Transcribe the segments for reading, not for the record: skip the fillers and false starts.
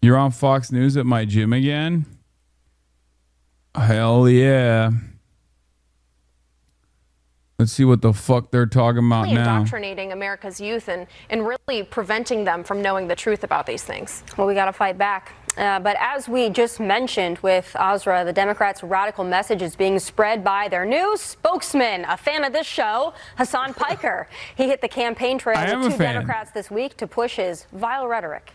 You're on Fox News at my gym again? Hell yeah. Let's see what the fuck they're talking about now. Indoctrinating America's youth and really preventing them from knowing the truth about these things. Well, we got to fight back. But as we just mentioned with Azra, the Democrats' radical message is being spread by their new spokesman, a fan of this show, Hasan Piker. He hit the campaign trail with two Democrats this week to push his vile rhetoric.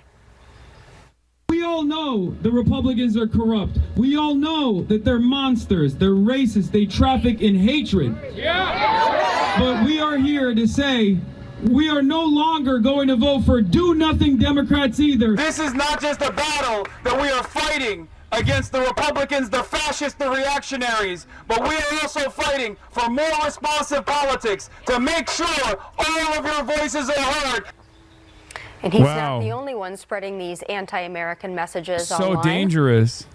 We all know the Republicans are corrupt. We all know that they're monsters, they're racist, they traffic in hatred. Yeah. But we are here to say we are no longer going to vote for do-nothing Democrats either. This is not just a battle that we are fighting against the Republicans, the fascists, the reactionaries, but we are also fighting for more responsive politics to make sure all of your voices are heard. And he's not the only one spreading these anti-American messages online. So dangerous.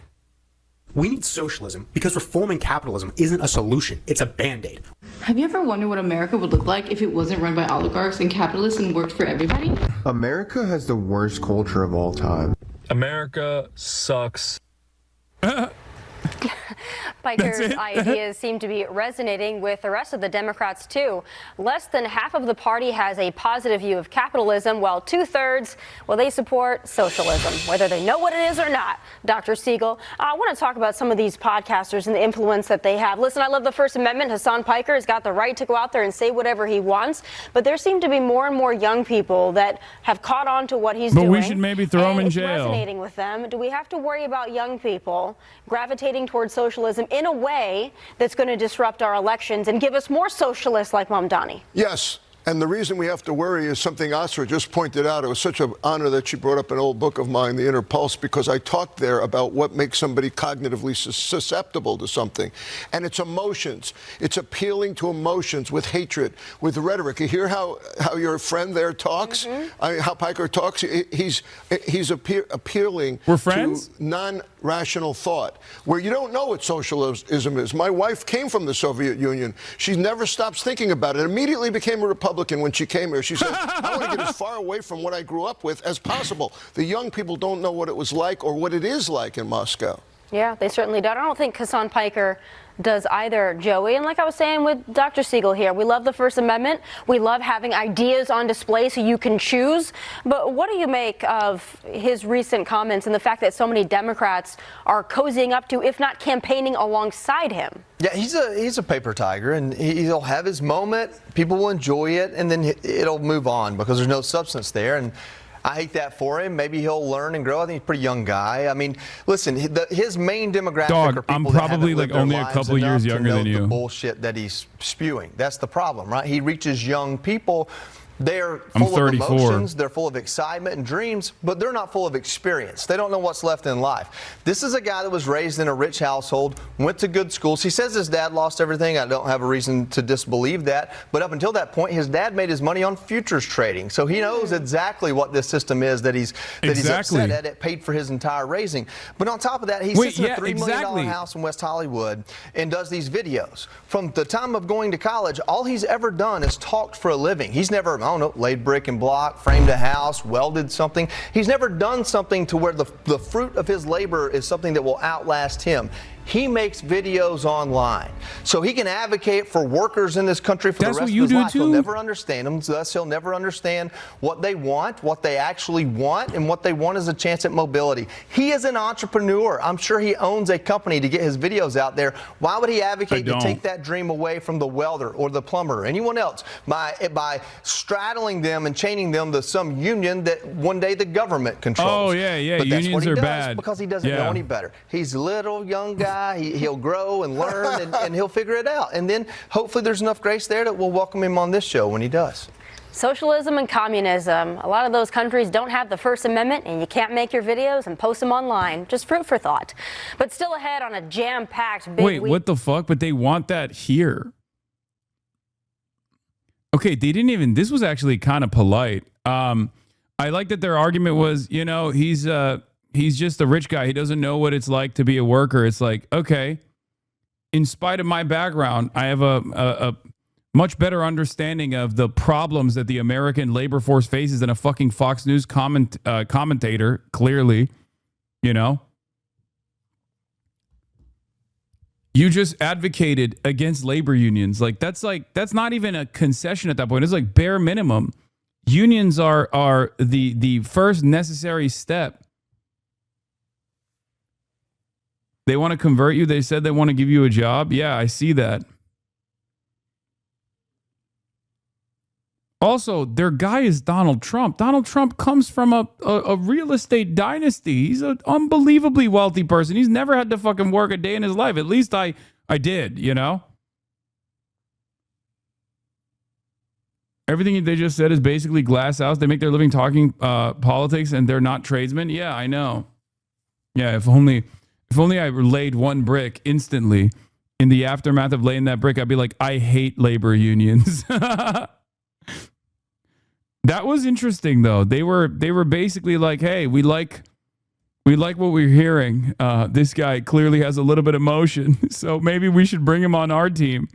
We need socialism because reforming capitalism isn't a solution, it's a band-aid. Have you ever wondered what America would look like if it wasn't run by oligarchs and capitalists and worked for everybody? America has the worst culture of all time. America sucks. Piker's ideas seem to be resonating with the rest of the Democrats, too. Less than half of the party has a positive view of capitalism, while two-thirds, well, they support socialism, whether they know what it is or not. Dr. Siegel, I want to talk about some of these podcasters and the influence that they have. Listen, I love the First Amendment. Hasan Piker has got the right to go out there and say whatever he wants, but there seem to be more and more young people that have caught on to what he's doing. But we should maybe throw him in jail. Resonating with them. Do we have to worry about young people gravitating towards socialism in a way that's going to disrupt our elections and give us more socialists like Mamdani? Yes. And the reason we have to worry is something Asra just pointed out. It was such an honor that she brought up an old book of mine, The Inner Pulse, because I talked there about what makes somebody cognitively susceptible to something. And it's emotions. It's appealing to emotions with hatred, with rhetoric. You hear how your friend there talks? How Piker talks? He's appealing to non-rational thought, where you don't know what socialism is. My wife came from the Soviet Union. She never stops thinking about it. Immediately became a Republican when she came here. She said, I want to get as far away from what I grew up with as possible. The young people don't know what it was like or what it is like in Moscow. Yeah, they certainly don't. I don't think Hasan Piker does either, Joey. And like I was saying with Dr. Siegel here, we love the First Amendment. We love having ideas on display so you can choose. But what do you make of his recent comments and the fact that so many Democrats are cozying up to, if not campaigning alongside him? Yeah, he's a paper tiger, and he'll have his moment. People will enjoy it, and then it'll move on because there's no substance there. And I hate that for him. Maybe he'll learn and grow. I think he's a pretty young guy. I mean, listen, his main demographic are people I'm probably that like only a couple years younger than you. The bullshit that he's spewing. That's the problem, right? He reaches young people. They're full of emotions, they're full of excitement and dreams, but they're not full of experience. They don't know what's left in life. This is a guy that was raised in a rich household, went to good schools. He says his dad lost everything. I don't have a reason to disbelieve that. But up until that point, his dad made his money on futures trading. So he knows exactly what this system is that he's upset at. It paid for his entire raising. But on top of that, he sits in a $3 million house in West Hollywood and does these videos. From the time of going to college, all he's ever done is talked for a living. He's never, I don't know, laid brick and block, framed a house, welded something. He's never done something to where the fruit of his labor is something that will outlast him. He makes videos online so he can advocate for workers in this country for the rest of his life. He'll never understand them, thus he'll never understand what they want, what they actually want, and what they want is a chance at mobility. He is an entrepreneur. I'm sure he owns a company to get his videos out there. Why would he advocate to take that dream away from the welder or the plumber or anyone else by straddling them and chaining them to some union that one day the government controls? Oh, yeah, but unions are bad. Because he doesn't know any better. He's a little young guy. He'll grow and learn and he'll figure it out. And then hopefully there's enough grace there that we'll welcome him on this show when he does. Socialism and communism. A lot of those countries don't have the First Amendment, and you can't make your videos and post them online. Just fruit for thought. But still ahead on a jam-packed big week. Wait, what the fuck? But they want that here. Okay, they didn't even, this was actually kind of polite. I like that their argument was, you know, he's just a rich guy. He doesn't know what it's like to be a worker. It's like, okay, in spite of my background, I have a much better understanding of the problems that the American labor force faces than a fucking Fox News commentator, clearly. You know? You just advocated against labor unions. That's not even a concession at that point. It's like bare minimum. Unions are the first necessary step. They want to convert you. They said they want to give you a job. Yeah, I see that. Also, their guy is Donald Trump. Donald Trump comes from a real estate dynasty. He's an unbelievably wealthy person. He's never had to fucking work a day in his life. At least I did, you know? Everything they just said is basically glass house. They make their living talking politics, and they're not tradesmen. Yeah, I know. Yeah, if only I laid one brick instantly in the aftermath of laying that brick, I'd be like, I hate labor unions. That was interesting, though. They were basically like, hey, we like what we're hearing. This guy clearly has a little bit of emotion, so maybe we should bring him on our team.